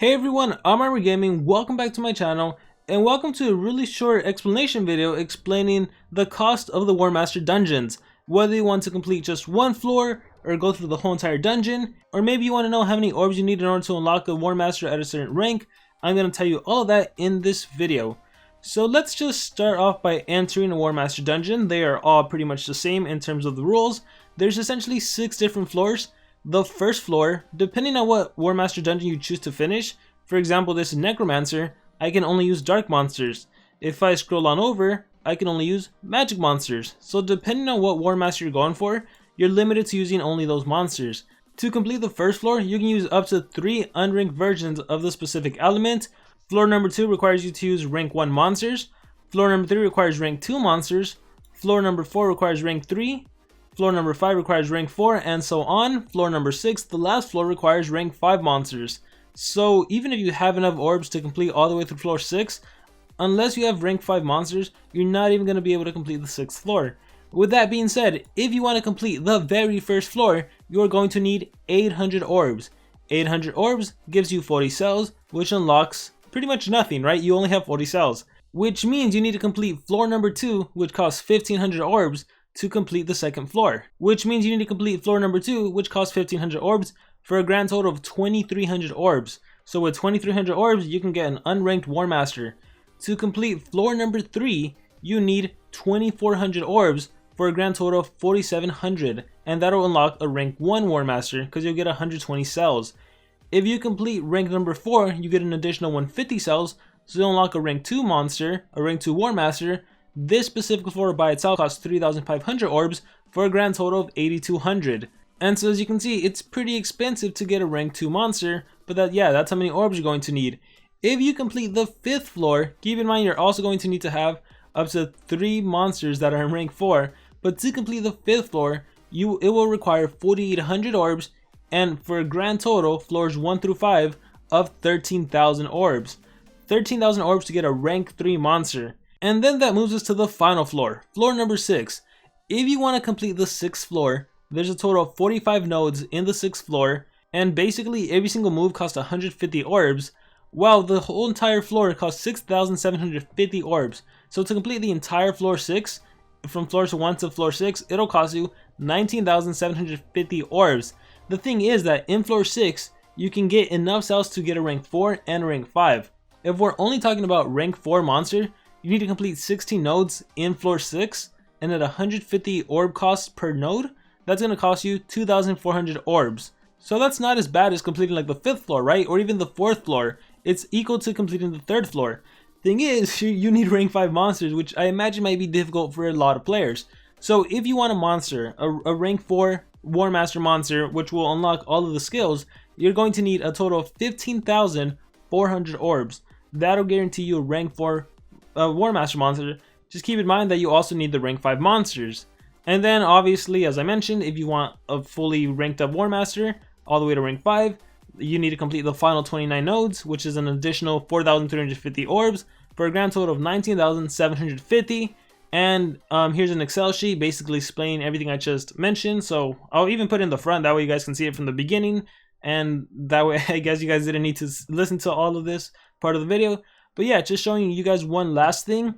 Hey everyone, I'm Armor Gaming, welcome back to my channel, and welcome to a really short explanation video explaining the cost of the Warmaster dungeons. Whether you want to complete just one floor, or go through the whole entire dungeon, or maybe you want to know how many orbs you need in order to unlock a Warmaster at a certain rank, I'm going to tell you all of that in this video. So let's just start off by entering a Warmaster dungeon. They are all pretty much the same in terms of the rules. There's essentially 6 different floors. The first floor, depending on what Warmaster dungeon you choose to finish, for example this is Necromancer, I can only use dark monsters. If I scroll on over, I can only use magic monsters. So depending on what Warmaster you're going for, you're limited to using only those monsters. To complete the first floor, you can use up to 3 unranked versions of the specific element. Floor number 2 requires you to use rank 1 monsters. Floor number 3 requires rank 2 monsters. Floor number 4 requires rank 3. Floor number 5 requires rank 4, and so on. Floor number 6, the last floor, requires rank 5 monsters. So even if you have enough orbs to complete all the way through floor 6, unless you have rank 5 monsters, you're not even going to be able to complete the 6th floor. With that being said, if you want to complete the very first floor, you're going to need 800 orbs. 800 orbs gives you 40 cells, which unlocks pretty much nothing, right? You only have 40 cells. Which means you need to complete floor number 2, which costs 1500 orbs, to complete the second floor. Which means you need to complete floor number 2, which costs 1500 orbs, for a grand total of 2300 orbs. So with 2300 orbs, you can get an unranked Warmaster. To complete floor number 3, you need 2400 orbs, for a grand total of 4700, and that'll unlock a rank 1 Warmaster because you'll get 120 cells. If you complete rank number 4, you get an additional 150 cells, so you'll unlock a rank 2 monster, a rank 2 Warmaster. This specific floor by itself costs 3500 orbs for a grand total of 8200. And so as you can see, it's pretty expensive to get a rank 2 monster, but that's how many orbs you're going to need. If you complete the 5th floor, keep in mind you're also going to need to have up to 3 monsters that are in rank 4, but to complete the 5th floor, it will require 4800 orbs, and for a grand total, floors 1 through 5, of 13,000 orbs. 13,000 orbs to get a rank 3 monster. And then that moves us to the final floor, floor number 6. If you want to complete the 6th floor, there's a total of 45 nodes in the 6th floor, and basically every single move costs 150 orbs, while the whole entire floor costs 6,750 orbs. So to complete the entire floor 6, from floors 1 to floor 6, it'll cost you 19,750 orbs. The thing is that in floor 6, you can get enough cells to get a rank 4 and a rank 5. If we're only talking about rank 4 monster, you need to complete 16 nodes in floor 6, and at 150 orb costs per node, that's going to cost you 2,400 orbs. So that's not as bad as completing like the 5th floor, right? Or even the 4th floor. It's equal to completing the 3rd floor. Thing is, you need rank 5 monsters, which I imagine might be difficult for a lot of players. So if you want a monster, a rank 4 Warmaster monster, which will unlock all of the skills, you're going to need a total of 15,400 orbs. That'll guarantee you a rank 4 Warmaster monster. Just keep in mind that you also need the rank 5 monsters. And then obviously, as I mentioned, if you want a fully ranked up Warmaster all the way to rank 5, you need to complete the final 29 nodes, which is an additional 4,350 orbs for a grand total of 19,750. And here's an Excel sheet basically explaining everything I just mentioned. So I'll even put it in the front, that way you guys can see it from the beginning, and that way I guess you guys didn't need to listen to all of this part of the video. But yeah, just showing you guys one last thing,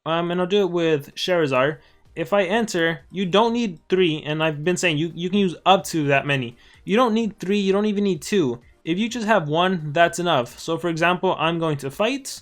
and I'll do it with Charizard. If I enter, you don't need 3, and I've been saying you can use up to that many. You don't need 3, you don't even need 2. If you just have 1, that's enough. So for example, I'm going to fight,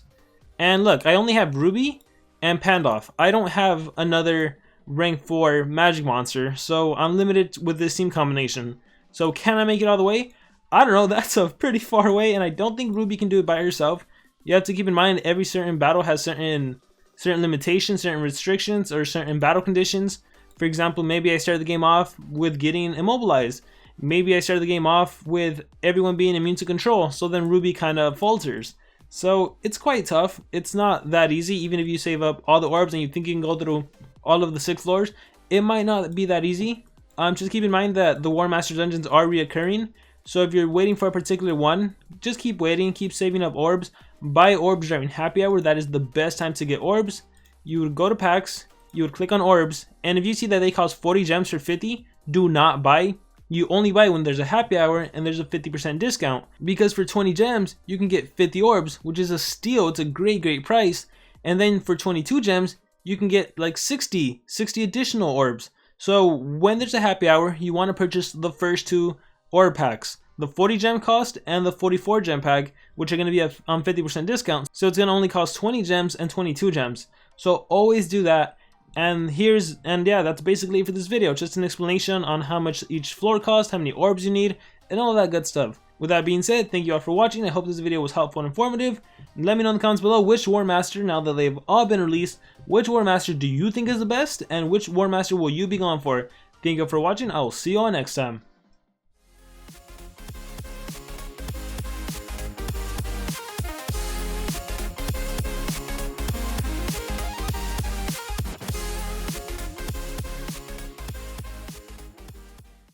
and look, I only have Ruby and Pandoff. I don't have another rank 4 magic monster, so I'm limited with this team combination. So can I make it all the way? I don't know, that's a pretty far away, and I don't think Ruby can do it by herself. You have to keep in mind every certain battle has certain limitations, certain restrictions, or certain battle conditions. For example, maybe I start the game off with getting immobilized. Maybe I start the game off with everyone being immune to control, so then Ruby kind of falters. So it's quite tough. It's not that easy. Even if you save up all the orbs and you think you can go through all of the 6 floors, it might not be that easy. Just keep in mind that the Warmaster dungeons are reoccurring. So if you're waiting for a particular one, just keep waiting, keep saving up orbs. Buy orbs during happy hour, that is the best time to get orbs. You would go to packs, you would click on orbs, and if you see that they cost 40 gems for 50, do not buy. you only buy when there's a happy hour and there's a 50% discount. Because for 20 gems, you can get 50 orbs, which is a steal. It's a great price. And then for 22 gems, you can get like 60 additional orbs. So when there's a happy hour, you want to purchase the first 2 orb packs, the 40 gem cost and the 44 gem pack, which are going to be at 50% discount. So it's going to only cost 20 gems and 22 gems. So always do that. And yeah, that's basically it for this video. Just an explanation on how much each floor costs, how many orbs you need, and all that good stuff. With that being said, thank you all for watching. I hope this video was helpful and informative. Let me know in the comments below which Warmaster, now that they've all been released, which Warmaster do you think is the best, and which Warmaster will you be going for? Thank you all for watching. I will see you all next time.